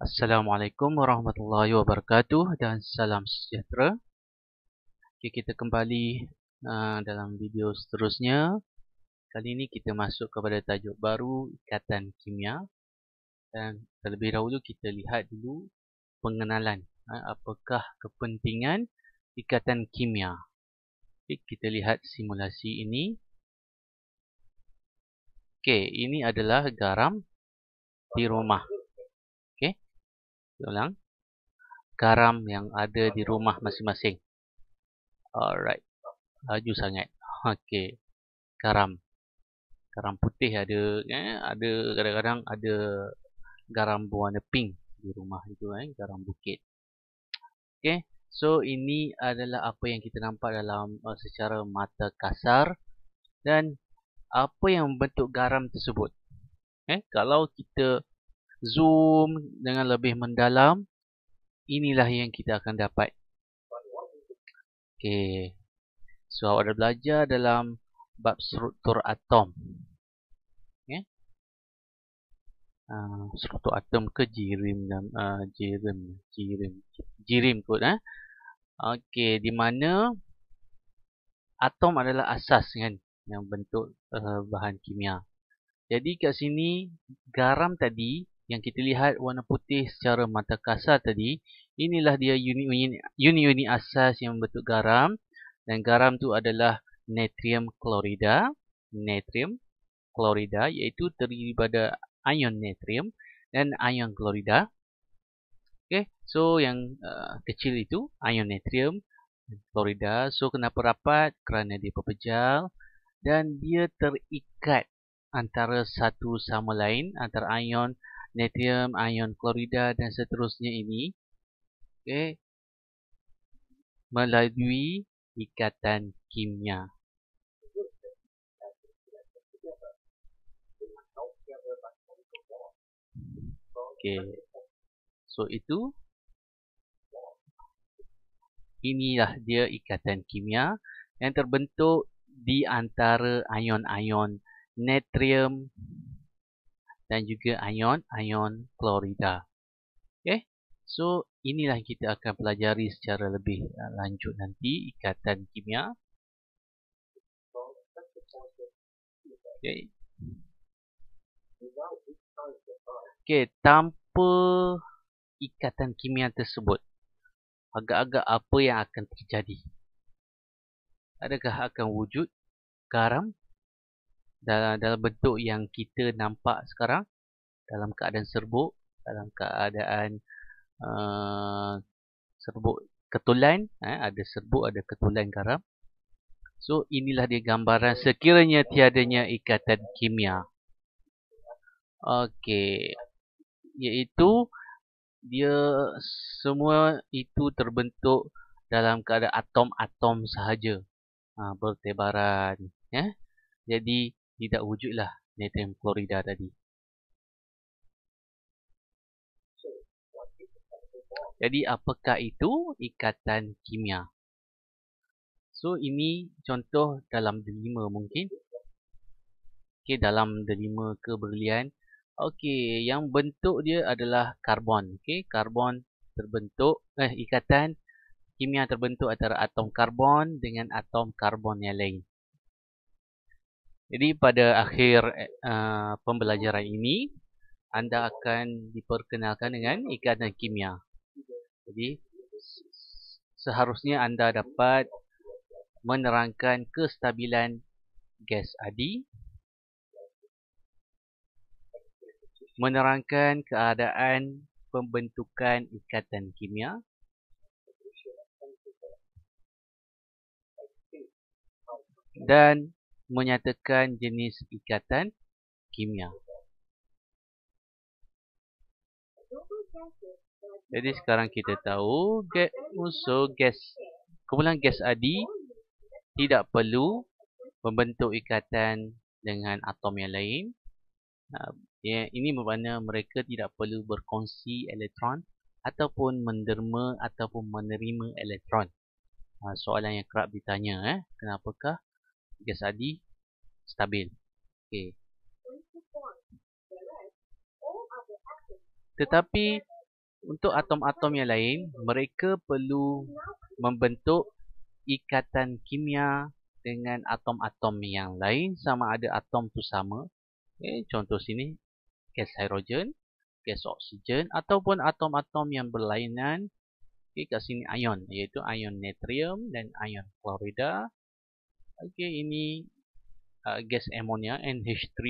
Assalamualaikum warahmatullahi wabarakatuh dan salam sejahtera. Okay, kita kembali dalam video seterusnya. Kali ini kita masuk kepada tajuk baru, ikatan kimia. Dan terlebih dahulu kita lihat dulu pengenalan. Apakah kepentingan ikatan kimia? Okay, kita lihat simulasi ini. Okay, ini adalah garam di rumah. Okay, ulang. Garam yang ada di rumah masing-masing. Alright, laju sangat. Okey, garam putih ada, ada kadang-kadang ada garam berwarna pink di rumah itu, garam bukit. Okey, so ini adalah apa yang kita nampak dalam secara mata kasar dan apa yang membentuk garam tersebut. Kalau kita zoom dengan lebih mendalam, inilah yang kita akan dapat. Okey, so awak dah belajar dalam bab struktur atom. Struktur atom ke jirim dan jirim kot. Okey, di mana atom adalah asas kan yang bentuk bahan kimia. Jadi kat sini garam tadi yang kita lihat warna putih secara mata kasar tadi, inilah dia unit-unit asas yang membentuk garam, dan garam tu adalah natrium klorida iaitu terdiri pada ion natrium dan ion klorida. Okay, so yang kecil itu ion natrium dan klorida. So kenapa rapat? Kerana dia berpejal dan dia terikat antara satu sama lain, antara ion natrium, ion klorida dan seterusnya ini. Okay, melalui ikatan kimia. Okay, so inilah dia ikatan kimia yang terbentuk di antara ion-ion natrium dan juga ion klorida. Okay, so inilah kita akan pelajari secara lebih lanjut nanti ikatan kimia. Okay, tanpa ikatan kimia tersebut, agak-agak apa yang akan terjadi? Adakah akan wujud garam dalam bentuk yang kita nampak sekarang, dalam keadaan serbuk, dalam keadaan serbuk ketulan, ada serbuk, ada ketulan garam. So inilah dia gambaran sekiranya tiadanya ikatan kimia. Okey, iaitu dia semua itu terbentuk dalam keadaan atom-atom sahaja, bertebaran, jadi tidak wujudlah natrium klorida tadi. Jadi apakah itu ikatan kimia? So ini contoh dalam delima mungkin. Okey, dalam delima ke berlian. Okey, yang bentuk dia adalah karbon. Okey, karbon terbentuk, ikatan kimia terbentuk antara atom karbon dengan atom karbon yang lain. Jadi pada akhir pembelajaran ini, anda akan diperkenalkan dengan ikatan kimia. Jadi seharusnya anda dapat menerangkan kestabilan gas adi, menerangkan keadaan pembentukan ikatan kimia, dan menyatakan jenis ikatan kimia. Jadi sekarang kita tahu kumpulan gas adi tidak perlu membentuk ikatan dengan atom yang lain. Ini bermakna mereka tidak perlu berkongsi elektron ataupun menderma ataupun menerima elektron. Soalan yang kerap ditanya, kenapakah gas adi stabil? Okay. Tetapi untuk atom-atom yang lain, mereka perlu membentuk ikatan kimia dengan atom-atom yang lain sama ada atom tu sama. Okay, contoh sini gas hidrogen, gas oksigen ataupun atom-atom yang berlainan. Okay, kat sini ion, iaitu ion natrium dan ion klorida. Okay, ini gas amonia NH3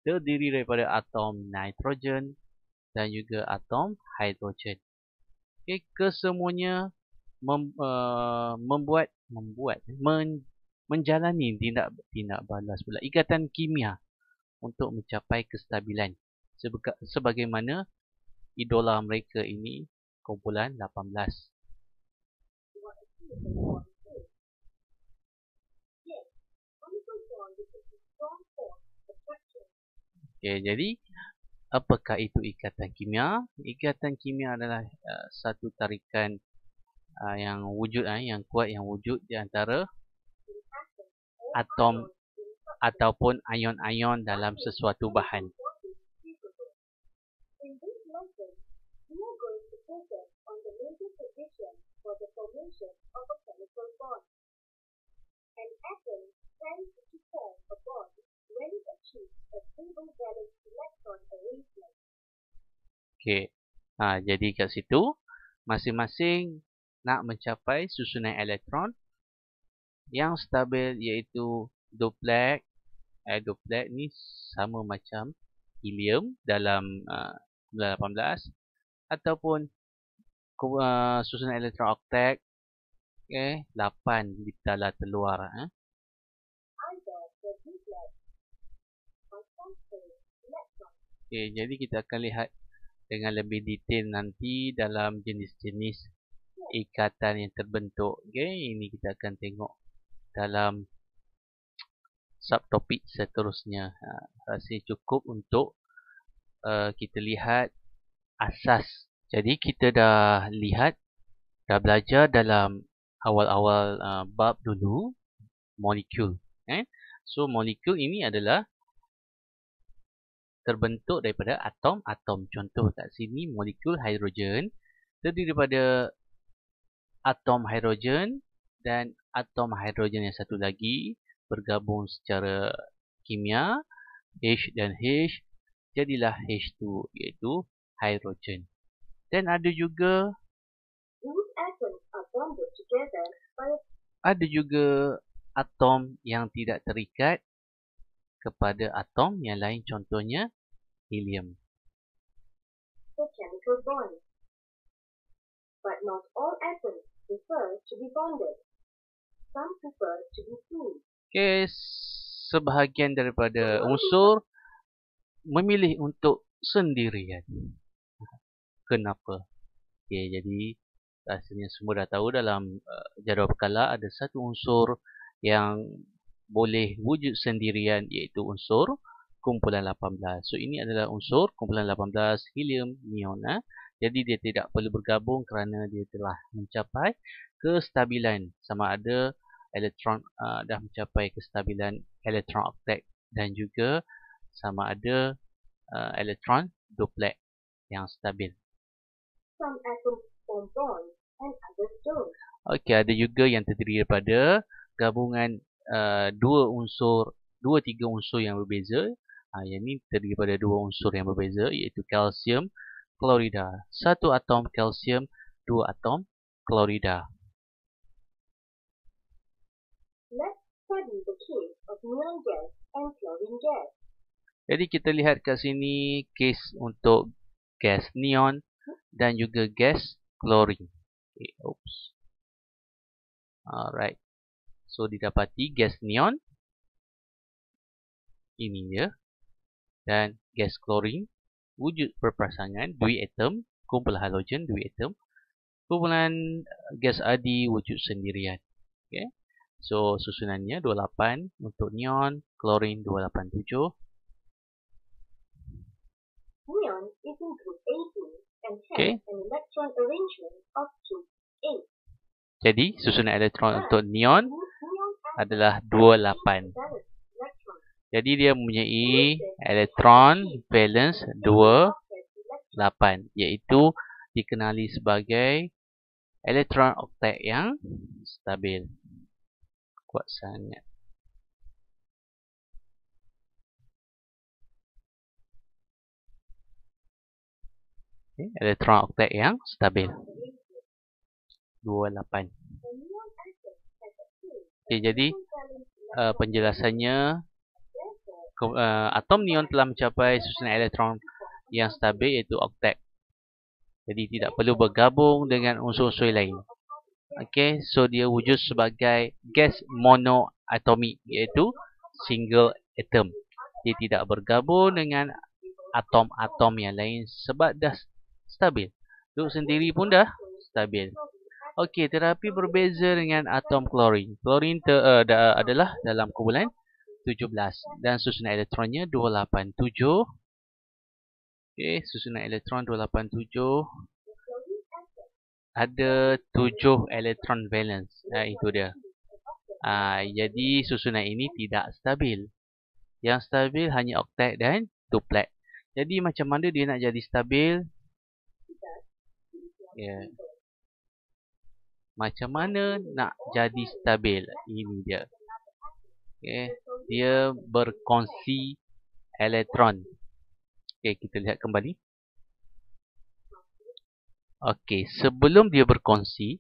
terdiri daripada atom nitrogen dan juga atom hidrogen. Okay, kesemuanya menjalani tindak balas pula ikatan kimia untuk mencapai kestabilan. Sebagaimana idola mereka ini kumpulan 18. Okay, jadi apakah itu ikatan kimia? Ikatan kimia adalah satu tarikan yang wujud, yang kuat yang wujud di antara atom ataupun ion-ion dalam sesuatu bahan. Okay. Jadi kat situ masing-masing nak mencapai susunan elektron yang stabil iaitu duplex. Duplex ni sama macam helium dalam 18 ataupun susunan elektron oktet, 8 di tala terluar. Okay, jadi kita akan lihat dengan lebih detail nanti dalam jenis-jenis ikatan yang terbentuk. Okay, ini kita akan tengok dalam subtopik seterusnya. Rasanya cukup untuk kita lihat asas. Jadi kita dah belajar dalam awal-awal bab dulu molekul. So molekul ini adalah terbentuk daripada atom-atom. Contoh kat sini molekul hidrogen terdiri daripada atom hidrogen dan atom hidrogen yang satu lagi bergabung secara kimia H dan H, jadilah H2 iaitu hidrogen. Dan ada juga atom yang tidak terikat kepada atom yang lain, contohnya helium. But not all atoms prefer to be bonded. Some prefer to be free. Okay, sebahagian daripada unsur memilih untuk sendirian. Kenapa? Okay, jadi rasanya semua dah tahu dalam jadual berkala ada satu unsur yang boleh wujud sendirian iaitu unsur kumpulan 18. So ini adalah unsur kumpulan 18 helium neon. Jadi dia tidak perlu bergabung kerana dia telah mencapai kestabilan sama ada elektron dah mencapai kestabilan elektron oktet dan juga sama ada elektron duplex yang stabil. Okey, ada juga yang terdiri daripada gabungan tiga unsur yang berbeza. Yang ini terdiri daripada dua unsur yang berbeza iaitu kalsium klorida. Satu atom kalsium, dua atom klorida. Let's study the case of neon gas and chlorine gas. Jadi kita lihat kat sini case untuk gas neon dan juga gas chlorine. Okay, oops. Alright. So didapati gas neon ini dia, dan gas chlorine wujud perpasangan dua atom, kumpulan halogen dua atom. Kumpulan gas adi wujud sendirian. Okay. So susunannya 28 untuk neon, chlorine 287. Neon is in group 18 and has an electron arrangement of 2, 8. Jadi susunan elektron untuk neon adalah 28. Jadi dia mempunyai elektron valence 28, iaitu dikenali sebagai elektron oktet yang stabil. Kuat sangat. Okay, elektron oktet yang stabil. 28. Okay, jadi penjelasannya, atom neon telah mencapai susunan elektron yang stabil iaitu oktet. Jadi tidak perlu bergabung dengan unsur-unsur lain. Okay, so dia wujud sebagai gas monoatomik iaitu single atom. Dia tidak bergabung dengan atom-atom yang lain sebab dah stabil. Duduk sendiri pun dah stabil. Okey, tetapi berbeza dengan atom klorin. Klorin adalah dalam kumpulan 17 dan susunan elektronnya 287. Okey, susunan elektron 287. Ada 7 elektron valence. Itu dia. Jadi susunan ini tidak stabil. Yang stabil hanya oktet dan duplet. Jadi macam mana dia nak jadi stabil? Ya. Macam mana nak jadi stabil? Ini dia. Okay. Dia berkongsi elektron. Okay, kita lihat kembali. Okay, sebelum dia berkongsi,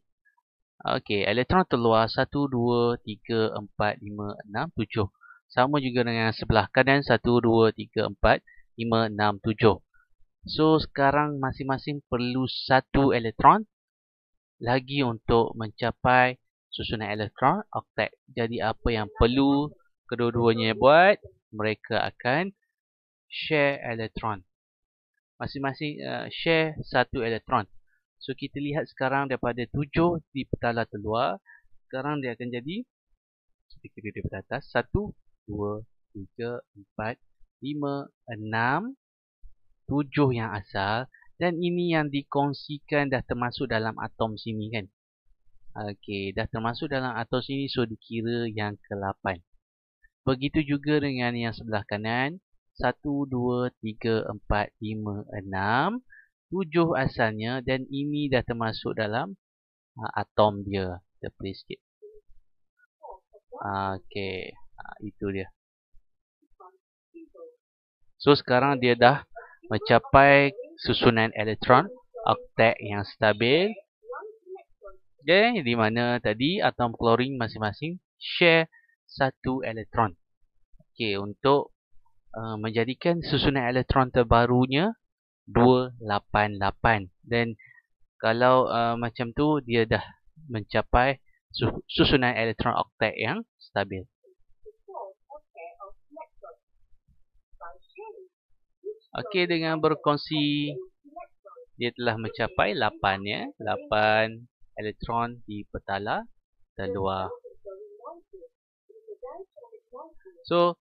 okay, elektron terluar 1, 2, 3, 4, 5, 6, 7. Sama juga dengan sebelah kanan 1, 2, 3, 4, 5, 6, 7. So, sekarang masing-masing perlu 1 elektron lagi untuk mencapai susunan elektron oktet. Jadi apa yang perlu kedua-duanya buat? Mereka akan share elektron. Masing-masing share 1 elektron. So kita lihat sekarang daripada 7 di petala terluar, sekarang dia akan jadi, kita kira daripada atas, 1, 2, 3, 4, 5, 6, 7 yang asal. Dan ini yang dikongsikan dah termasuk dalam atom sini kan. Okey, dah termasuk dalam atom sini, so dikira yang ke-8. Begitu juga dengan yang sebelah kanan. 1, 2, 3, 4, 5, 6. 7 asalnya dan ini dah termasuk dalam atom dia. Kita play sikit. Okey, itu dia. So sekarang dia dah mencapai susunan elektron oktet yang stabil. Okay, di mana tadi atom klorin masing-masing share 1 elektron. Okay, untuk menjadikan susunan elektron terbarunya 288. Dan kalau macam tu, dia dah mencapai susunan elektron oktet yang stabil. Okey, dengan berkongsi, dia telah mencapai 8 ya. 8 elektron di petala terluar. So,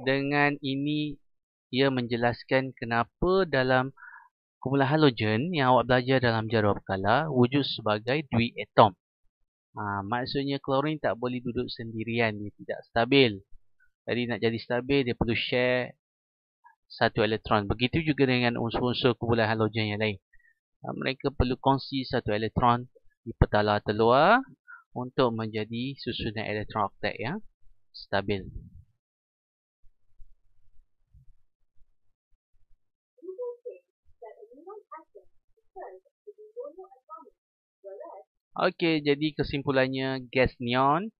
dengan ini ia menjelaskan kenapa dalam kumpulan halogen yang awak belajar dalam jadual berkala wujud sebagai duiatom. Maksudnya klorin tak boleh duduk sendirian, dia tidak stabil. Jadi nak jadi stabil dia perlu share 1 elektron. Begitu juga dengan unsur-unsur kumpulan halogen yang lain. Mereka perlu kongsi 1 elektron di petala terluar untuk menjadi susunan elektron oktet yang stabil. Okey, jadi kesimpulannya gas neon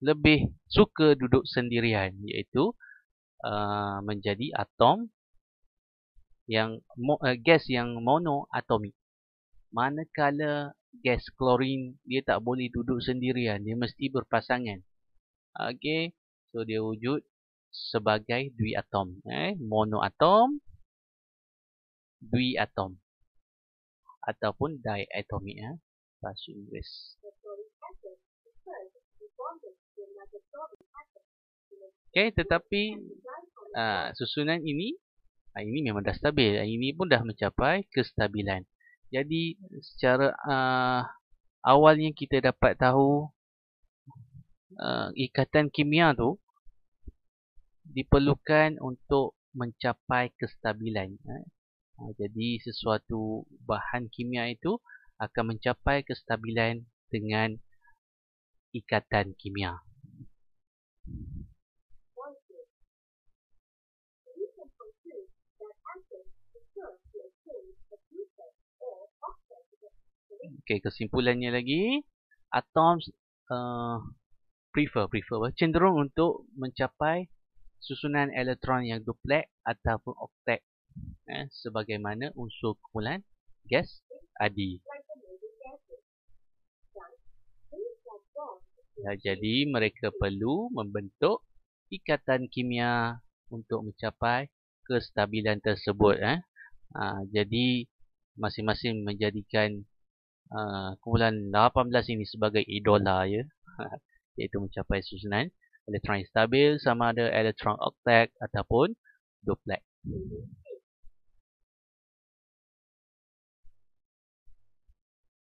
lebih suka duduk sendirian, iaitu menjadi atom yang gas yang monoatomik. Manakala gas klorin dia tak boleh duduk sendirian, dia mesti berpasangan. Okey, so dia wujud sebagai duiatom, monoatom, duiatom ataupun diatomic bahasa Inggeris. Okey, tetapi susunan ini memang dah stabil. Ini pun dah mencapai kestabilan. Jadi secara awalnya kita dapat tahu ikatan kimia tu diperlukan untuk mencapai kestabilan. Jadi sesuatu bahan kimia itu akan mencapai kestabilan dengan ikatan kimia. Okey, kesimpulannya lagi, atoms cenderung untuk mencapai susunan elektron yang duplex ataupun octet, sebagaimana unsur kumpulan gas adi. Jadi mereka perlu membentuk ikatan kimia untuk mencapai kestabilan tersebut. Jadi masing-masing menjadikan kumpulan 18 ini sebagai idola, ya. Iaitu mencapai susunan elektron yang stabil sama ada elektron octet ataupun duplex.